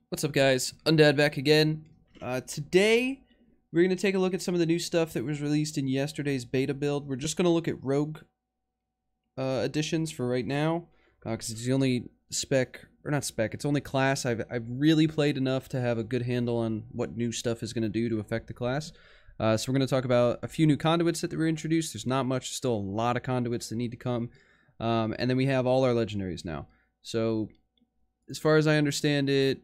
What's up, guys? Undead back again. Today, we're going to take a look at some of the new stuff that was released in yesterday's beta build. We're just going to look at rogue additions for right now, because it's the only it's only class I've really played enough to have a good handle on what new stuff is going to do to affect the class. So we're going to talk about a few new conduits that were introduced. There's not much, still a lot of conduits that need to come. And then we have all our legendaries now. So, as far as I understand it,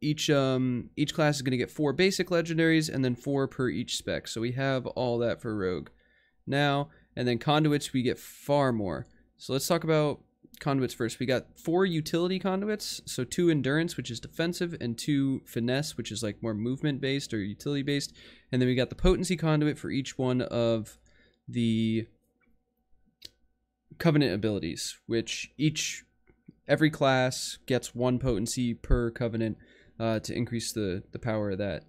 each class is going to get 4 basic legendaries and then 4 per each spec. So we have all that for rogue now, and then conduits we get far more. So let's talk about conduits first. We got 4 utility conduits, so 2 endurance, which is defensive, and 2 finesse, which is like more movement based or utility based, and then we got the potency conduit for each one of the covenant abilities, which every class gets 1 potency per covenant to increase the power of that.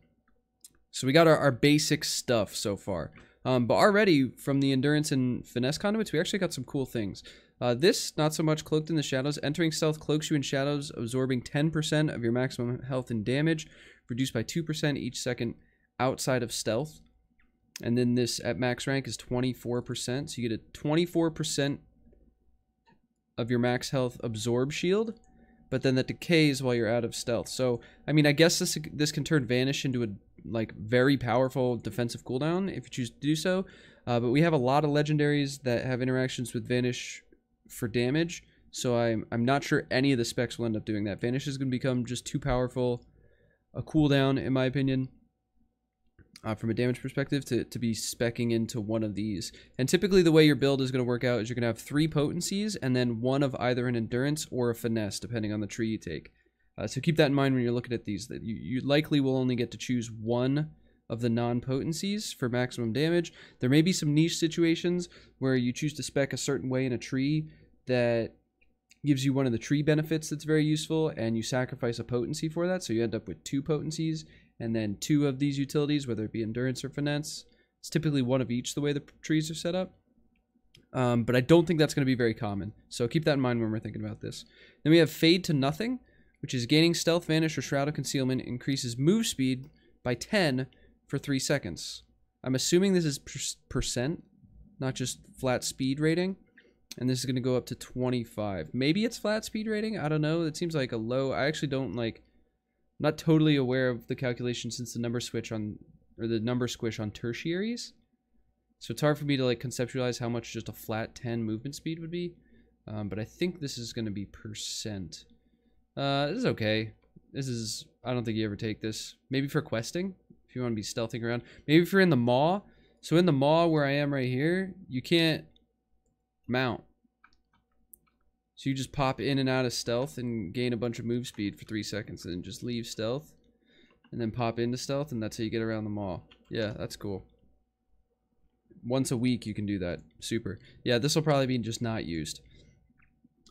So we got our basic stuff so far. But already from the endurance and finesse conduits, we actually got some cool things. This, not so much. Cloaked in the shadows. Entering stealth cloaks you in shadows, absorbing 10% of your maximum health and damage, reduced by 2% each second outside of stealth. And then this at max rank is 24%. So you get a 24% of your max health absorb shield, but then that decays while you're out of stealth. So, I mean, I guess this can turn Vanish into a very powerful defensive cooldown if you choose to do so. But we have a lot of legendaries that have interactions with Vanish for damage, so I'm not sure any of the specs will end up doing that. Vanish is going to become just too powerful a cooldown, in my opinion, from a damage perspective, to be speccing into one of these. And typically the way your build is going to work out is you're going to have 3 potencies and then 1 of either an endurance or a finesse, depending on the tree you take. So keep that in mind when you're looking at these, that you likely will only get to choose 1 of the non-potencies for maximum damage. There may be some niche situations where you choose to spec a certain way in a tree that gives you one of the tree benefits that's very useful, and you sacrifice a potency for that, so you end up with 2 potencies and then 2 of these utilities, whether it be endurance or finesse. It's typically 1 of each the way the trees are set up. But I don't think that's going to be very common, so keep that in mind when we're thinking about this. Then we have Fade to Nothing, which is gaining Stealth, Vanish, or Shroud of Concealment, increases move speed by 10 for 3 seconds. I'm assuming this is percent, not just flat speed rating. And this is going to go up to 25. Maybe it's flat speed rating. I don't know. It seems like a low. I actually don't I'm not totally aware of the calculation since the number squish on tertiaries. So it's hard for me to conceptualize how much just a flat 10 movement speed would be. But I think this is going to be percent. This is okay. I don't think you ever take this. Maybe for questing, if you want to be stealthing around. Maybe if you're in the maw. So in the maw where I am right here, you can't mount. So you just pop in and out of stealth and gain a bunch of move speed for 3 seconds, and then just leave stealth and then pop into stealth, and that's how you get around the mall. Yeah, that's cool. Once a week you can do that. Super. Yeah, this will probably be just not used.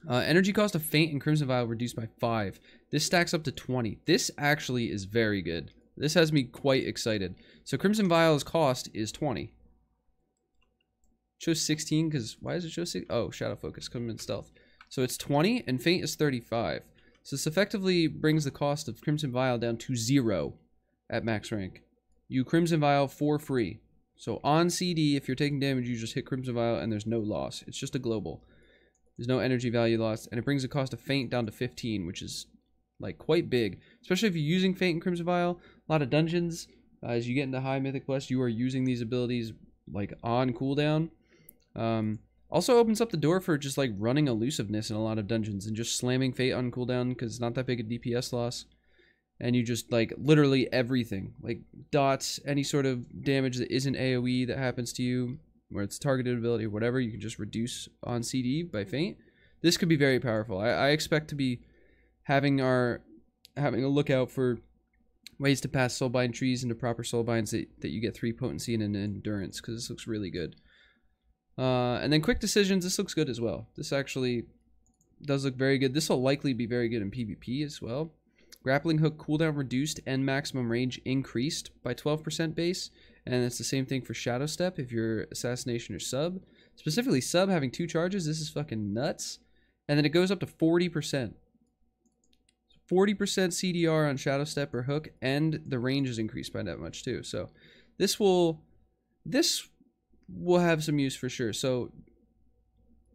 Energy cost of Faint and Crimson Vial reduced by 5. This stacks up to 20. This actually is very good. This has me quite excited. So Crimson Vial's cost is 20. Shows 16 because why does it show 6? Oh, shadow focus coming in stealth. So it's 20 and Faint is 35. So this effectively brings the cost of Crimson Vial down to 0 at max rank. You Crimson Vial for free. So on CD, if you're taking damage, you just hit Crimson Vial and there's no loss. It's just a global. There's no energy value lost, and it brings the cost of Faint down to 15, which is quite big, especially if you're using Faint and Crimson Vial. A lot of dungeons, as you get into High Mythic Plus, you are using these abilities on cooldown. Also opens up the door for just running elusiveness in a lot of dungeons and just slamming Fate on cooldown because it's not that big a DPS loss, and you just literally everything, dots, any sort of damage that isn't AoE that happens to you, where it's targeted ability or whatever, you can just reduce on CD by Faint. This could be very powerful. I expect to be having a lookout for ways to pass soulbind trees into proper soulbinds that you get 3 potency and an endurance, because this looks really good. And then quick decisions, this looks good as well. This actually does look very good. This will likely be very good in PvP as well. Grappling hook cooldown reduced and maximum range increased by 12% base. And it's the same thing for Shadow Step if you're Assassination or Sub. Specifically Sub having 2 charges, this is fucking nuts. And then it goes up to 40%. 40% CDR on Shadow Step or Hook, and the range is increased by that much too. So this will have some use for sure. So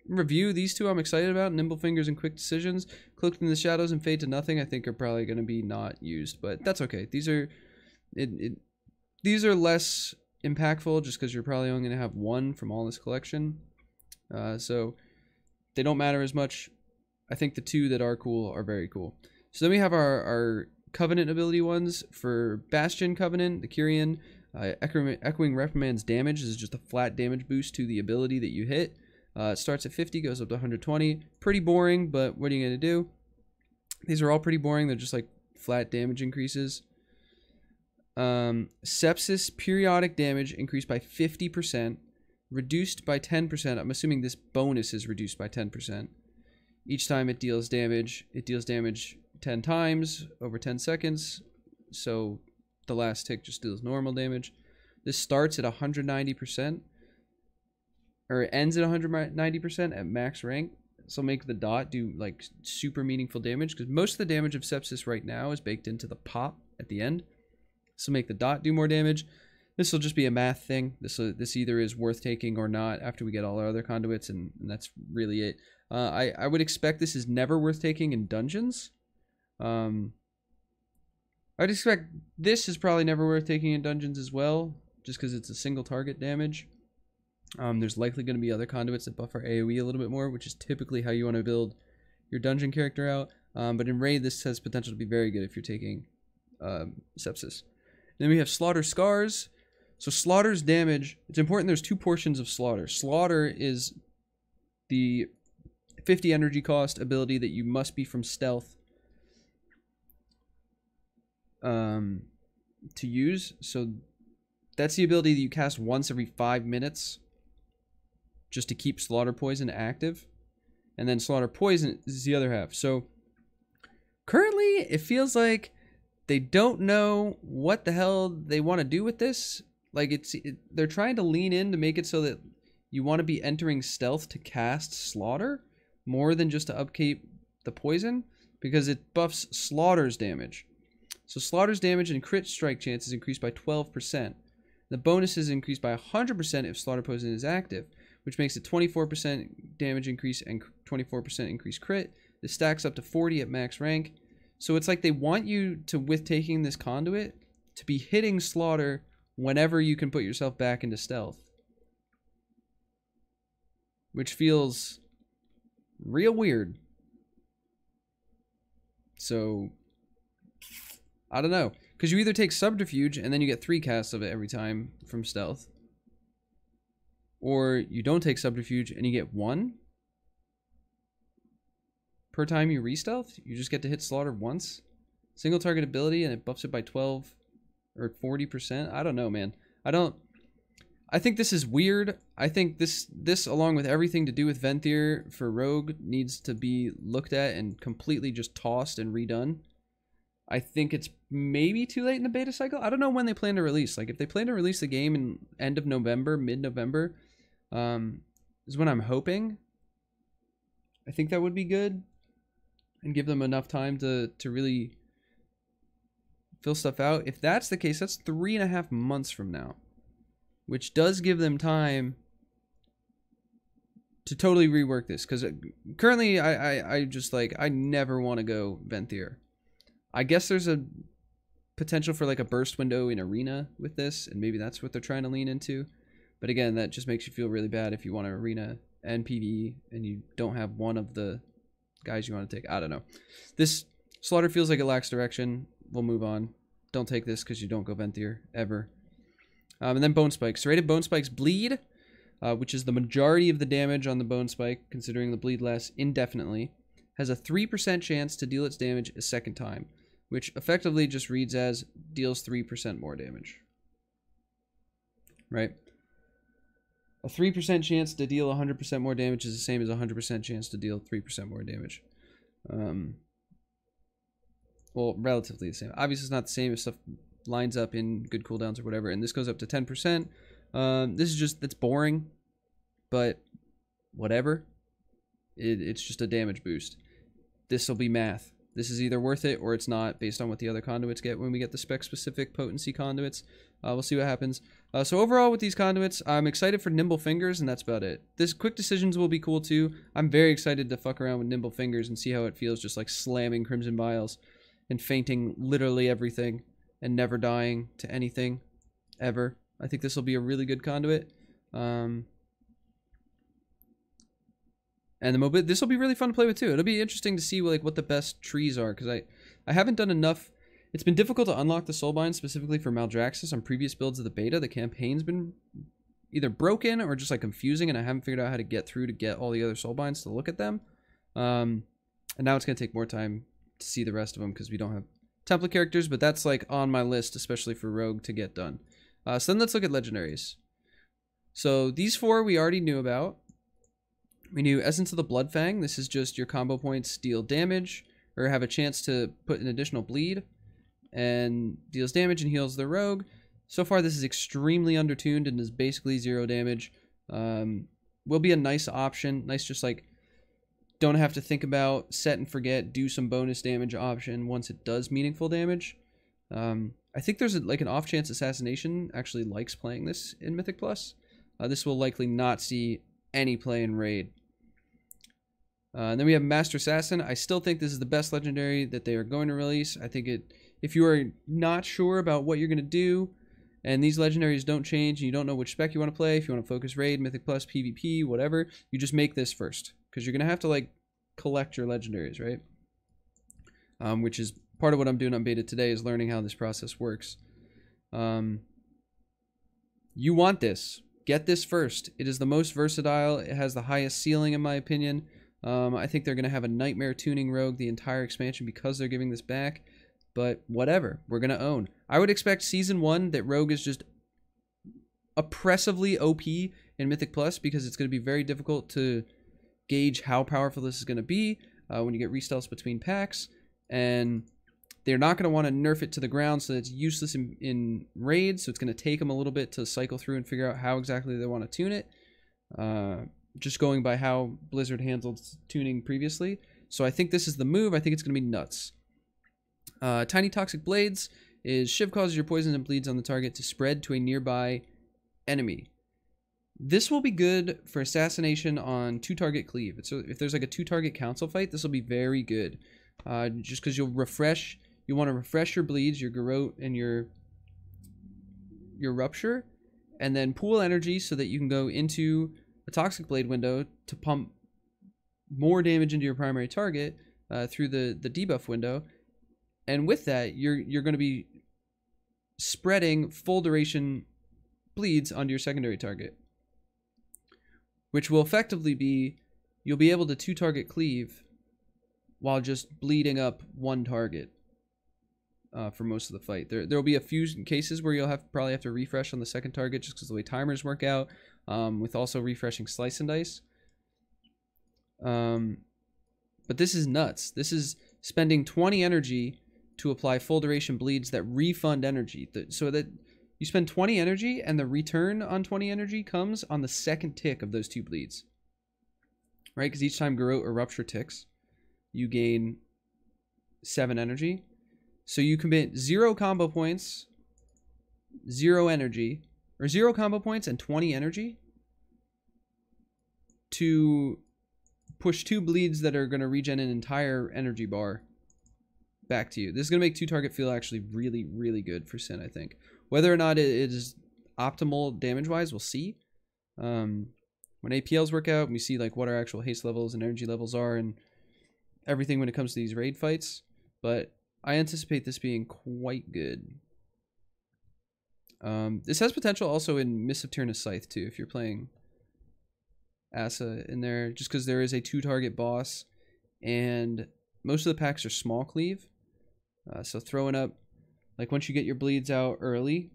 review, these two I'm excited about. Nimble Fingers and Quick Decisions. Cloaked in the Shadows and Fade to Nothing I think are probably going to be not used, but that's okay. These are these are less impactful just because you're probably only going to have one from all this collection. So they don't matter as much. I think the two that are cool are very cool. So then we have our Covenant ability ones. For Bastion Covenant, the Kyrian, Echoing Reprimand's damage is just a flat damage boost to the ability that you hit. It starts at 50, goes up to 120. Pretty boring, but what are you going to do? These are all pretty boring. They're just like flat damage increases. Sepsis periodic damage increased by 50%, reduced by 10%. I'm assuming this bonus is reduced by 10%. Each time it deals damage 10 times over 10 seconds. So the last tick just deals normal damage. This starts at 190%, or it ends at 190% at max rank. So make the dot do like super meaningful damage, because most of the damage of Sepsis right now is baked into the pop at the end. So make the dot do more damage. This will just be a math thing. This either is worth taking or not after we get all our other conduits, and that's really it. I would expect this is never worth taking in dungeons. I'd expect this is probably never worth taking in dungeons as well, just because it's a single target damage. There's likely going to be other conduits that buff our AoE a little bit more, which is typically how you want to build your dungeon character out. But in raid, this has potential to be very good if you're taking Sepsis. Then we have Slaughter Scars. So Slaughter's damage, it's important there's two portions of Slaughter. Slaughter is the 50 energy cost ability that you must be from stealth to use. So that's the ability that you cast once every 5 minutes just to keep Slaughter Poison active. And then Slaughter Poison is the other half. So currently it feels like they don't know what the hell they want to do with this. Like they're trying to lean in to make it so that you want to be entering stealth to cast Slaughter more than just to upkeep the poison, because it buffs Slaughter's damage. So Slaughter's damage and crit strike chance is increased by 12%. The bonus is increased by 100% if Slaughter Poison is active, which makes it 24% damage increase and 24% increased crit. This stacks up to 40 at max rank. So it's like they want you to, with taking this conduit, to be hitting Slaughter whenever you can put yourself back into stealth. Which feels real weird. So, I don't know. Because you either take Subterfuge and then you get 3 casts of it every time from stealth. Or you don't take Subterfuge and you get 1 per time you re-stealth. You just get to hit Slaughter once. Single target ability and it buffs it by 12 or 40%. I don't know, man. I think this is weird. I think this along with everything to do with Venthyr for Rogue needs to be looked at and completely just tossed and redone. I think it's maybe too late in the beta cycle. I don't know when they plan to release. Like, if they plan to release the game in end of November, mid-November, is when I'm hoping. I think that would be good and give them enough time to really fill stuff out. If that's the case, that's 3.5 months from now, which does give them time to totally rework this. Because currently, I just like, I never want to go Venthyr. I guess there's a potential for like a burst window in Arena with this, and maybe that's what they're trying to lean into. But again, that just makes you feel really bad if you want an Arena and PvE and you don't have one of the guys you want to take. I don't know. This Slaughter feels like it lacks direction. We'll move on. Don't take this because you don't go Venthyr ever. And then Bone Spikes. Serrated Bone Spikes bleed, which is the majority of the damage on the Bone Spike, considering the bleed lasts indefinitely, has a 3% chance to deal its damage a second time, which effectively just reads as deals 3% more damage. Right? A 3% chance to deal 100% more damage is the same as a 100% chance to deal 3% more damage. Well, relatively the same. Obviously, it's not the same if stuff lines up in good cooldowns or whatever, and this goes up to 10%. This is just, it's boring, but whatever. It's just a damage boost. This will be math. This is either worth it or it's not, based on what the other conduits get when we get the spec-specific potency conduits. We'll see what happens. So overall with these conduits, I'm excited for Nimble Fingers, and that's about it. This quick decisions will be cool too. I'm very excited to fuck around with Nimble Fingers and see how it feels, just like slamming Crimson Vials and fainting literally everything and never dying to anything ever. I think this will be a really good conduit. And this will be really fun to play with too. It'll be interesting to see like what the best trees are, because I haven't done enough. It's been difficult to unlock the Soulbind specifically for Maldraxxus on previous builds of the beta. The campaign's been either broken or just like confusing, and I haven't figured out how to get through to get all the other Soulbinds to look at them. And now it's gonna take more time to see the rest of them because we don't have template characters, but that's like on my list, especially for Rogue, to get done. So then let's look at Legendaries. So these 4 we already knew about. We knew Essence of the Bloodfang. This is just your combo points deal damage or have a chance to put an additional bleed and deals damage and heals the rogue. So far this is extremely undertuned and is basically 0 damage. Will be a nice option. Nice, just like don't have to think about set and forget, do some bonus damage option once it does meaningful damage. I think there's like an off chance Assassination actually likes playing this in Mythic Plus. This will likely not see any play in Raid. And then we have Master Assassin. I still think this is the best legendary that they are going to release. I think if you are not sure about what you're going to do, and these legendaries don't change, and you don't know which spec you want to play, if you want to focus Raid, Mythic Plus, PvP, whatever, you just make this first, because you're going to have to like collect your legendaries, right? Which is part of what I'm doing on beta today, is learning how this process works. You want this. Get this first. It is the most versatile. It has the highest ceiling in my opinion. I think they're going to have a nightmare tuning rogue the entire expansion because they're giving this back. But whatever. We're going to own. I would expect Season 1 that rogue is just oppressively OP in Mythic Plus, because it's going to be very difficult to gauge how powerful this is going to be when you get restelts between packs. And they're not going to want to nerf it to the ground so that it's useless in raids. So it's going to take them a little bit to cycle through and figure out how exactly they want to tune it. Just going by how Blizzard handled tuning previously. So I think this is the move. I think it's going to be nuts. Tiny Toxic Blades is Shiv causes your poisons and bleeds on the target to spread to a nearby enemy. This will be good for assassination on 2-target cleave. So if there's like a 2-target council fight, this will be very good. Just because you'll refresh. You want to refresh your bleeds, your Garrote, and your Rupture, and then pool energy so that you can go into a Toxic Blade window to pump more damage into your primary target through the debuff window. And with that, you're going to be spreading full duration bleeds onto your secondary target, which will effectively be, you'll be able to 2-target cleave while just bleeding up one target. For most of the fight. There will be a few cases where you'll probably have to refresh on the second target just because the way timers work out, with also refreshing Slice and Dice. But this is nuts. This is spending 20 energy to apply full duration bleeds that refund energy. So that you spend 20 energy and the return on 20 energy comes on the second tick of those 2 bleeds. Right? Because each time Garrote or Rupture ticks, you gain 7 energy. So you commit 0 combo points, 0 energy, or 0 combo points and 20 energy to push 2 bleeds that are going to regen an entire energy bar back to you. This is going to make 2-target feel actually really, really good for Sin, I think. Whether or not it is optimal damage-wise, we'll see. When APLs work out, we see like what our actual haste levels and energy levels are and everything when it comes to these raid fights. But I anticipate this being quite good. This has potential also in Mists of Tyrannus Scythe too, if you're playing Asa in there, just because there is a 2-target boss, and most of the packs are small cleave. So throwing up, like once you get your bleeds out early,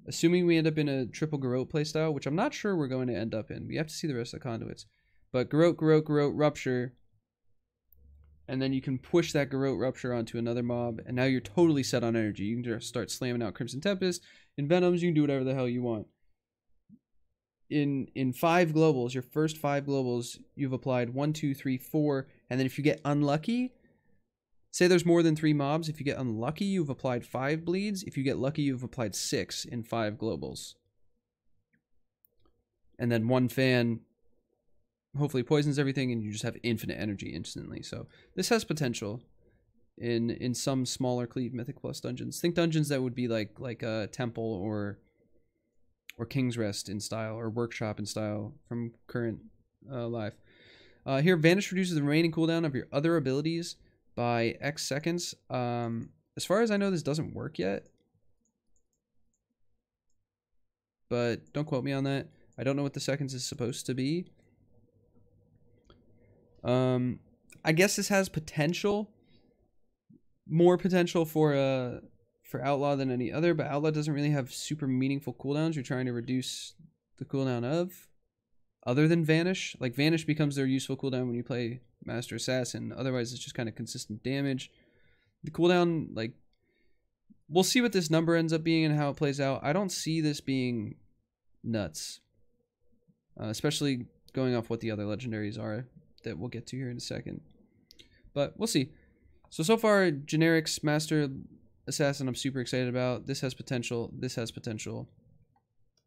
assuming we end up in a triple Garrote playstyle, which I'm not sure we're going to end up in. We have to see the rest of the conduits. But Garrote, Garrote, Garrote, Rupture, and then you can push that Garrote Rupture onto another mob, and now you're totally set on energy. You can just start slamming out Crimson Tempest, Envenoms, you can do whatever the hell you want. In 5 globals, your first 5 globals, you've applied 1, 2, 3, 4, and then if you get unlucky, Say there's more than 3 mobs. If you get unlucky, you've applied 5 bleeds. If you get lucky, you've applied 6 in 5 globals. And then 1 fan hopefully poisons everything, and you just have infinite energy instantly. So this has potential in some smaller Cleave Mythic Plus dungeons. Think dungeons that would be like a Temple or King's Rest in style, or Workshop in style from current live. Here, Vanish reduces the remaining cooldown of your other abilities by X seconds. As far as I know, this doesn't work yet, but don't quote me on that. I don't know what the seconds is supposed to be. I guess this has potential, more potential for Outlaw than any other, but Outlaw doesn't really have super meaningful cooldowns you're trying to reduce the cooldown of, other than Vanish. Like, Vanish becomes their useful cooldown when you play Master Assassin. Otherwise, it's just kind of consistent damage. The cooldown, like, we'll see what this number ends up being and how it plays out. I don't see this being nuts, especially going off what the other legendaries are that we'll get to here in a second. But we'll see. So far, generics, Master Assassin, I'm super excited about. This has potential. This has potential.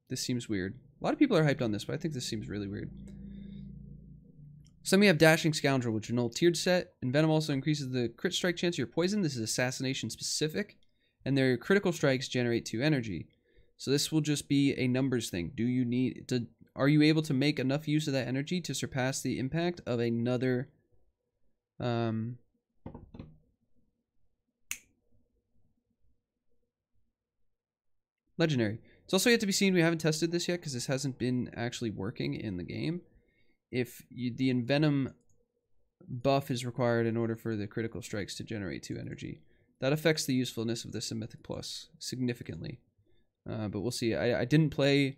This seems weird. A lot of people are hyped on this, but I think this seems really weird. So then we have Dashing Scoundrel, which is an old tiered set. And Venom also increases the crit strike chance of your poison. This is assassination specific. And their critical strikes generate 2 energy. So this will just be a numbers thing. Do you need to... Are you able to make enough use of that energy to surpass the impact of another... legendary. It's also yet to be seen. We haven't tested this yet because this hasn't been actually working in the game. If the Envenom buff is required in order for the critical strikes to generate 2 energy. That affects the usefulness of this in Mythic Plus significantly. But we'll see. I didn't play...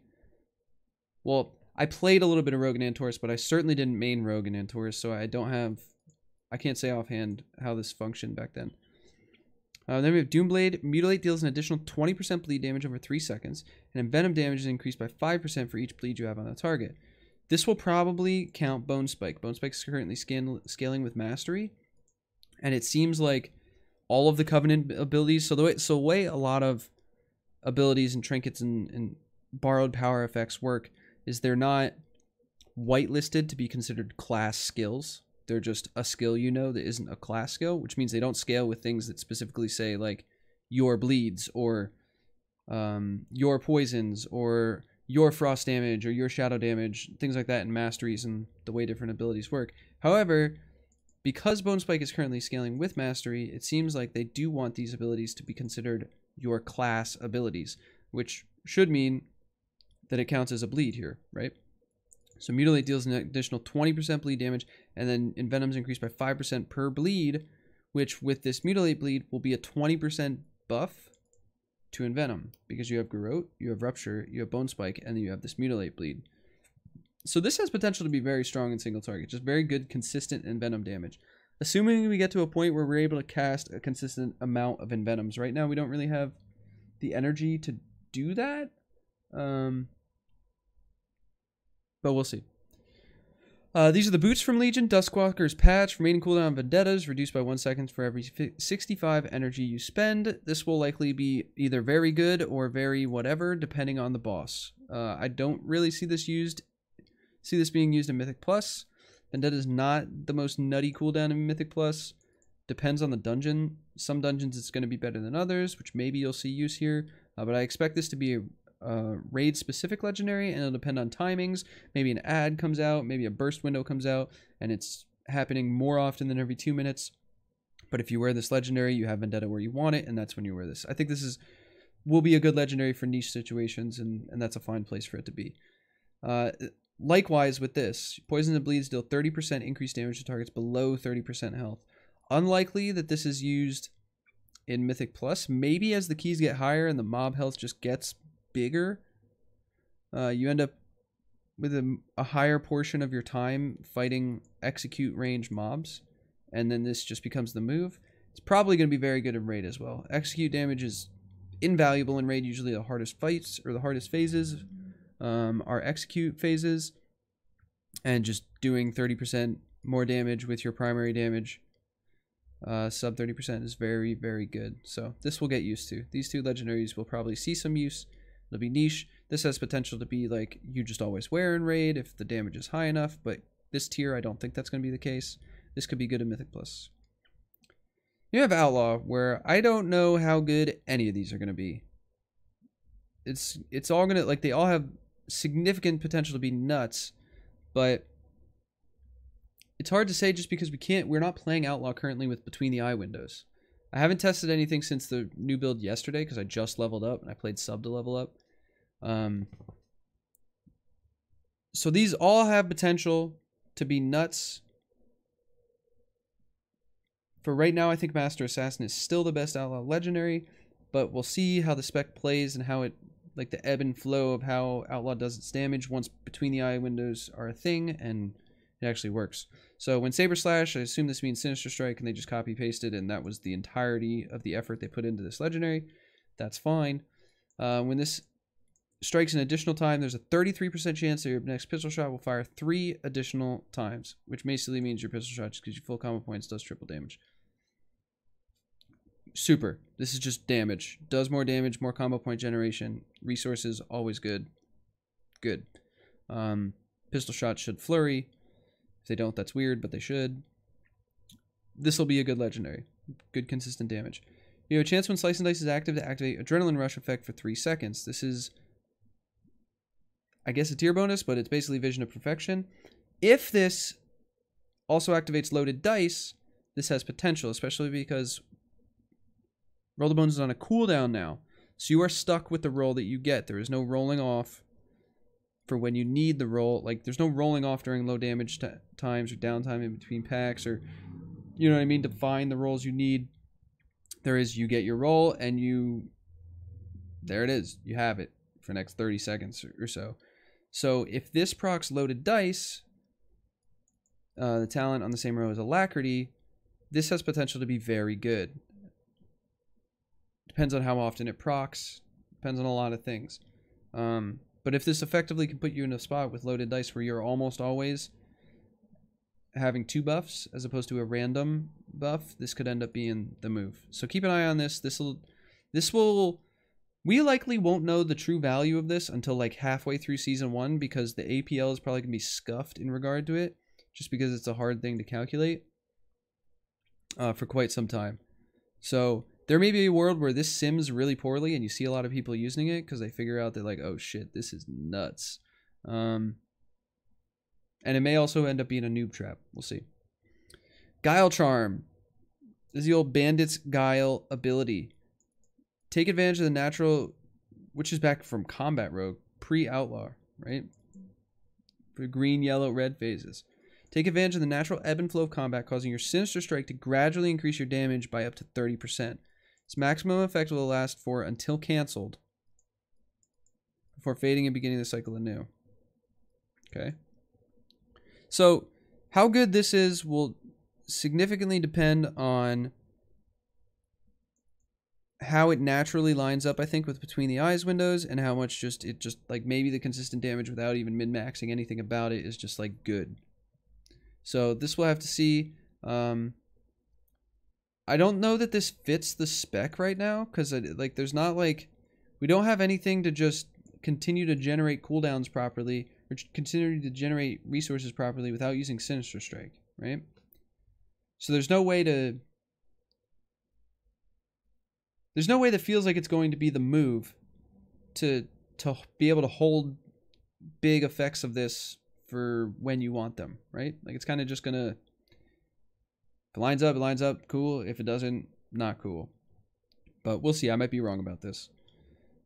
Well, I played a little bit of Rogue and Antorus, but I certainly didn't main Rogue and Antorus, so I don't have... I can't say offhand how this functioned back then. Then we have Doomblade. Mutilate deals an additional 20% bleed damage over 3 seconds, and Envenom damage is increased by 5% for each bleed you have on the target. This will probably count Bone Spike. Bone Spike is currently scaling with Mastery, and it seems like all of the Covenant abilities... So the way a lot of abilities and trinkets and borrowed power effects work is they're not whitelisted to be considered class skills. They're just a skill that isn't a class skill, which means they don't scale with things that specifically say like your bleeds or your poisons or your frost damage or your shadow damage, things like that in masteries and the way different abilities work. However, because Bone Spike is currently scaling with mastery, it seems like they do want these abilities to be considered your class abilities, which should mean that it counts as a bleed here, right? So Mutilate deals an additional 20% bleed damage, and then Envenom's increased by 5% per bleed, which with this Mutilate bleed will be a 20% buff to Envenom, because you have Garrote, you have Rupture, you have Bone Spike, and then you have this Mutilate bleed. So this has potential to be very strong in single target, just very good, consistent Envenom damage. Assuming we get to a point where we're able to cast a consistent amount of Envenoms. Right now we don't really have the energy to do that. But we'll see. These are the boots from Legion. Duskwalker's patch. Remaining cooldown on Vendettas reduced by 1 second for every 65 energy you spend. This will likely be either very good or very whatever, depending on the boss. I don't really see this being used in Mythic Plus. Vendetta is not the most nutty cooldown in Mythic Plus. Depends on the dungeon. Some dungeons it's going to be better than others, which maybe you'll see use here. But I expect this to be a raid specific legendary, and it'll depend on timings. Maybe an ad comes out, maybe a burst window comes out, and it's happening more often than every 2 minutes. But if you wear this legendary, you have Vendetta where you want it, and that's when you wear this. I think this will be a good legendary for niche situations, and that's a fine place for it to be. Likewise with this, Poison and Bleeds deal 30% increased damage to targets below 30% health. Unlikely that this is used in Mythic Plus. Maybe as the keys get higher and the mob health just gets bigger, you end up with a higher portion of your time fighting execute range mobs, and then this just becomes the move. It's probably going to be very good in raid as well. Execute damage is invaluable in raid. Usually the hardest fights or the hardest phases are execute phases, and just doing 30% more damage with your primary damage Sub 30% is very, very good. So this we'll get used to. These two legendaries will probably see some use. It'll be niche. This has potential to be like you just always wear in raid if the damage is high enough, but this tier I don't think that's going to be the case. This could be good in Mythic Plus. You have Outlaw, where I don't know how good any of these are going to be. It's all going to, like, they all have significant potential to be nuts, but it's hard to say just because we're not playing Outlaw currently with Between the Eye windows. I haven't tested anything since the new build yesterday because I just leveled up and I played sub to level up. So these all have potential to be nuts. For right now, I think Master Assassin is still the best Outlaw legendary, but we'll see how the spec plays and how it, like the ebb and flow of how Outlaw does its damage once Between the Eye windows are a thing and it actually works. So when Saber Slash, I assume this means Sinister Strike, and they just copy pasted, and that was the entirety of the effort they put into this legendary. That's fine. When this strikes an additional time, there's a 33% chance that your next pistol shot will fire 3 additional times, which basically means your pistol shot, just because your full combo points, does triple damage. Super. This is just damage. Does more damage, more combo point generation. Resources, always good. Good. Pistol shots should flurry. If they don't, that's weird, but they should. This will be a good legendary. Good consistent damage. You have a chance when Slice and Dice is active to activate Adrenaline Rush effect for 3 seconds. This is, I guess, a tier bonus, but it's basically Vision of Perfection. If this also activates Loaded Dice, this has potential, especially because Roll the Bones is on a cooldown now. So you are stuck with the roll that you get. There is no rolling off for when you need the roll. Like, there's no rolling off during low damage times or downtime in between packs, or, you know what I mean, to find the rolls you need. There is, you get your roll and there it is. You have it for the next 30 seconds or so. So if this procs Loaded Dice, the talent on the same row as Alacrity, this has potential to be very good. Depends on how often it procs. Depends on a lot of things. But if this effectively can put you in a spot with Loaded Dice where you're almost always having 2 buffs as opposed to a random buff, this could end up being the move. So keep an eye on this. We likely won't know the true value of this until like halfway through Season 1, because the APL is probably going to be scuffed in regard to it, just because it's a hard thing to calculate for quite some time. So there may be a world where this sims really poorly and you see a lot of people using it because they figure out that, like, oh shit, this is nuts. And it may also end up being a noob trap. We'll see. Guile Charm. This is the old Bandit's Guile ability. Take advantage of the natural, which is back from Combat Rogue, pre-Outlaw, right? For green, yellow, red phases. Take advantage of the natural ebb and flow of combat, causing your Sinister Strike to gradually increase your damage by up to 30%. Its maximum effect will last for until cancelled, before fading and beginning the cycle anew. Okay. So, how good this is will significantly depend on how it naturally lines up, I think, with Between the Eyes windows, and how much like, maybe the consistent damage without even min-maxing anything about it is just, like, good. So, this we'll have to see. I don't know that this fits the spec right now, because, like, there's not, like, we don't have anything to just continue to generate cooldowns properly, or continue to generate resources properly without using Sinister Strike, right? So there's no way that feels like it's going to be the move to be able to hold big effects of this for when you want them, right? Like, it's kind of just gonna, if it lines up, cool. If it doesn't, not cool. But we'll see. I might be wrong about this.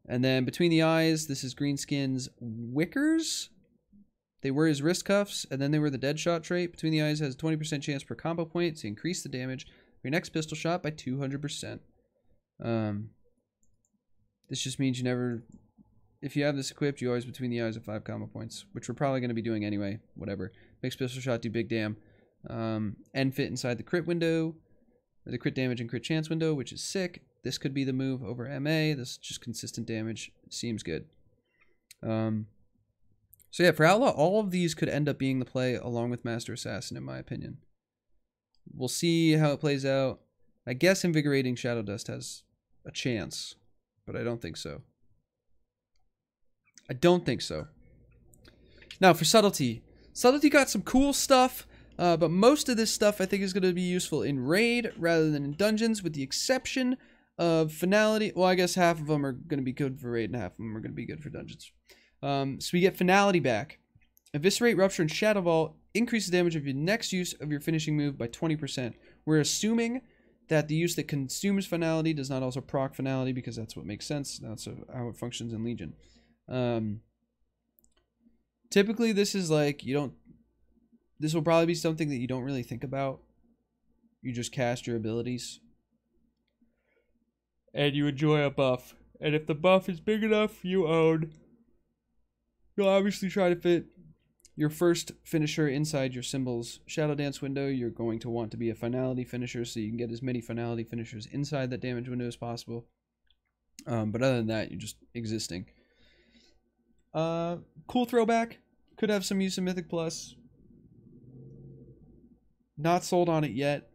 And then Between the Eyes, this is Greenskin's Wickers. They were his wrist cuffs, and then they were the Deadshot trait. Between the Eyes has a 20% chance per combo point to increase the damage of your next pistol shot by 200%. This just means you never, if you have this equipped, you always Between the Eyes at 5 combo points, which we're probably going to be doing anyway. Whatever. Makes pistol shot do big damn. And fit inside the crit window, or the crit damage and crit chance window, which is sick. This could be the move over MA. This is just consistent damage. Seems good. So yeah, for Outlaw, all of these could end up being the play along with Master Assassin, in my opinion. We'll see how it plays out. I guess Invigorating Shadow Dust has a chance, but I don't think so. I don't think so. Now for Subtlety. Subtlety got some cool stuff, but most of this stuff I think is going to be useful in Raid rather than in Dungeons, with the exception of Finality. Well, I guess half of them are going to be good for Raid and half of them are going to be good for Dungeons. So we get Finality back. Eviscerate, Rupture, and Shadow Vault increases damage of your next use of your finishing move by 20%. We're assuming that the use that consumes Finality does not also proc Finality, because that's what makes sense. That's how it functions in Legion. Typically, this is like, this will probably be something that you don't really think about. You just cast your abilities. And you enjoy a buff. And if the buff is big enough, you'll obviously try to fit your first finisher inside your symbol's Shadow Dance window. You're going to want to be a Finality finisher, so you can get as many Finality finishers inside that damage window as possible. But other than that, you're just existing. Cool throwback. Could have some use in Mythic Plus. Not sold on it yet.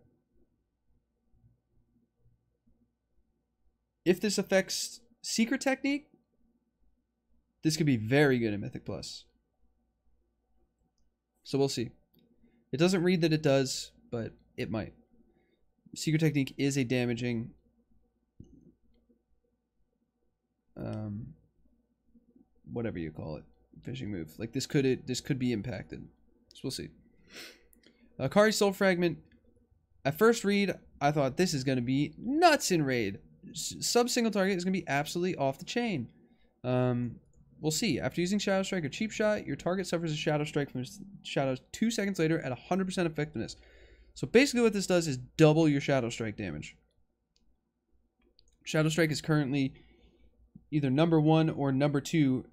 If this affects Secret Technique, this could be very good in Mythic Plus. So we'll see. It doesn't read that it does, but it might. Secret Technique is a damaging whatever you call it, fishing move. Like this could be impacted. So we'll see. Akari Soul Fragment. At first read, I thought this is going to be nuts in Raid. Sub single target is going to be absolutely off the chain. We'll see. After using Shadow Strike or Cheap Shot, your target suffers a Shadow Strike from shadows 2 seconds later at 100% effectiveness. So basically what this does is double your Shadow Strike damage. Shadow Strike is currently either number 1 or number 2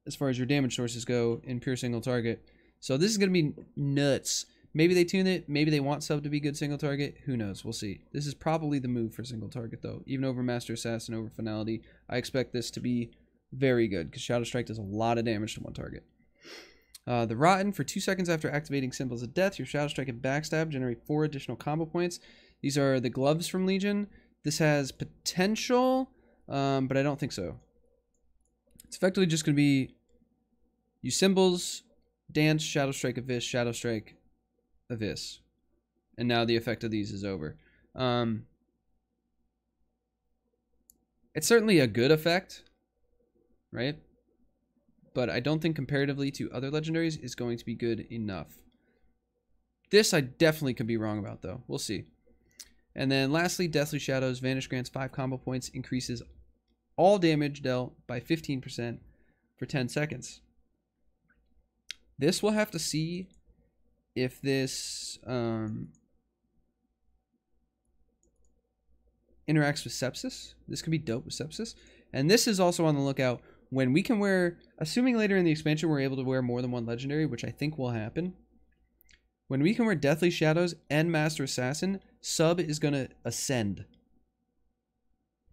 as far as your damage sources go in pure single target. So this is going to be nuts. Maybe they tune it. Maybe they want sub to be good single target. Who knows? We'll see. This is probably the move for single target, though. Even over Master Assassin, over Finality, I expect this to be very good, because Shadow Strike does a lot of damage to one target. The Rotten. For 2 seconds after activating Symbols of Death, your Shadow Strike and Backstab generate 4 additional combo points. These are the gloves from Legion. This has potential, but I don't think so. It's effectively just going to be use Symbols, Dance, Shadow Strike, Abyss, Shadow Strike, Abyss. And now the effect of these is over. It's certainly a good effect, right? But I don't think comparatively to other legendaries is going to be good enough. This I definitely could be wrong about, though. We'll see. And then lastly, Deathly Shadows. Vanish grants 5 combo points, increases all damage dealt by 15% for 10 seconds. This we'll have to see if this interacts with Sepsis. This could be dope with Sepsis. And this is also on the lookout when we can wear, assuming later in the expansion we're able to wear more than one legendary, which I think will happen. When we can wear Deathly Shadows and Master Assassin, sub is going to ascend.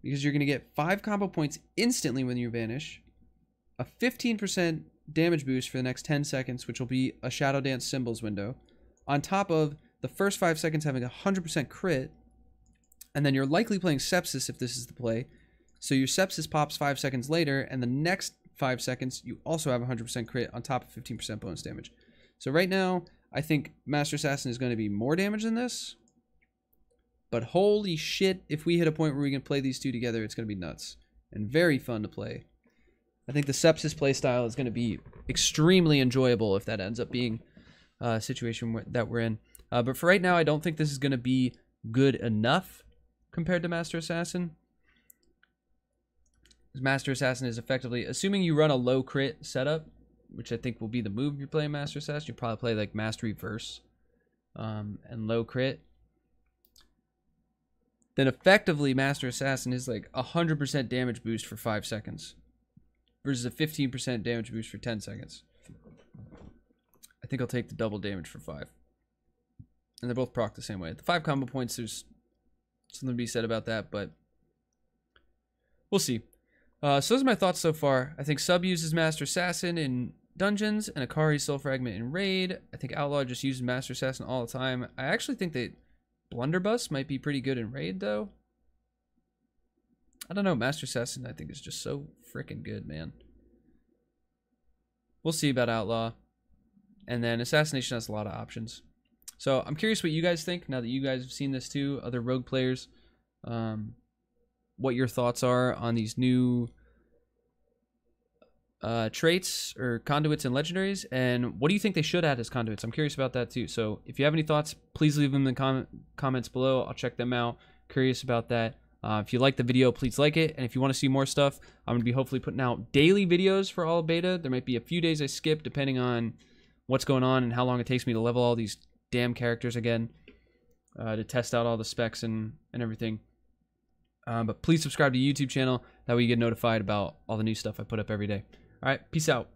Because you're going to get 5 combo points instantly when you vanish, a 15% damage boost for the next 10 seconds, which will be a Shadow Dance Symbols window, on top of the first 5 seconds having a 100% crit, and then you're likely playing Sepsis if this is the play. So your Sepsis pops 5 seconds later, and the next 5 seconds you also have a 100% crit on top of 15% bonus damage. So right now, I think Master Assassin is going to be more damage than this. But holy shit, if we hit a point where we can play these two together, it's going to be nuts. And very fun to play. I think the Sepsis playstyle is going to be extremely enjoyable if that ends up being a situation that we're in. But for right now, I don't think this is going to be good enough compared to Master Assassin. Master Assassin is effectively, assuming you run a low crit setup, which I think will be the move if you're playing Master Assassin, you'll probably play like Mastery Verse and low crit. Then effectively Master Assassin is like 100% damage boost for 5 seconds versus a 15% damage boost for 10 seconds. I think I'll take the double damage for 5. And they're both proc the same way. The 5 combo points, there's something to be said about that, but we'll see. So those are my thoughts so far. I think Sub uses Master Assassin in Dungeons and Akari Soul Fragment in Raid. I think Outlaw just uses Master Assassin all the time. I actually think that Blunderbuss might be pretty good in Raid, though. I don't know. Master Assassin, I think, is just so freaking good, man. We'll see about Outlaw. And then Assassination has a lot of options. So I'm curious what you guys think, now that you guys have seen this too, other Rogue players. What your thoughts are on these new traits or conduits and legendaries, and what do you think they should add as conduits? I'm curious about that too. So if you have any thoughts, please leave them in the comments below. I'll check them out. Curious about that. If you like the video, please like it, and if you want to see more stuff, I'm gonna be hopefully putting out daily videos for all of beta. There might be a few days I skip depending on what's going on and how long it takes me to level all these damn characters again, to test out all the specs and everything. But please subscribe to the YouTube channel, that way you get notified about all the new stuff I put up every day. All right, peace out.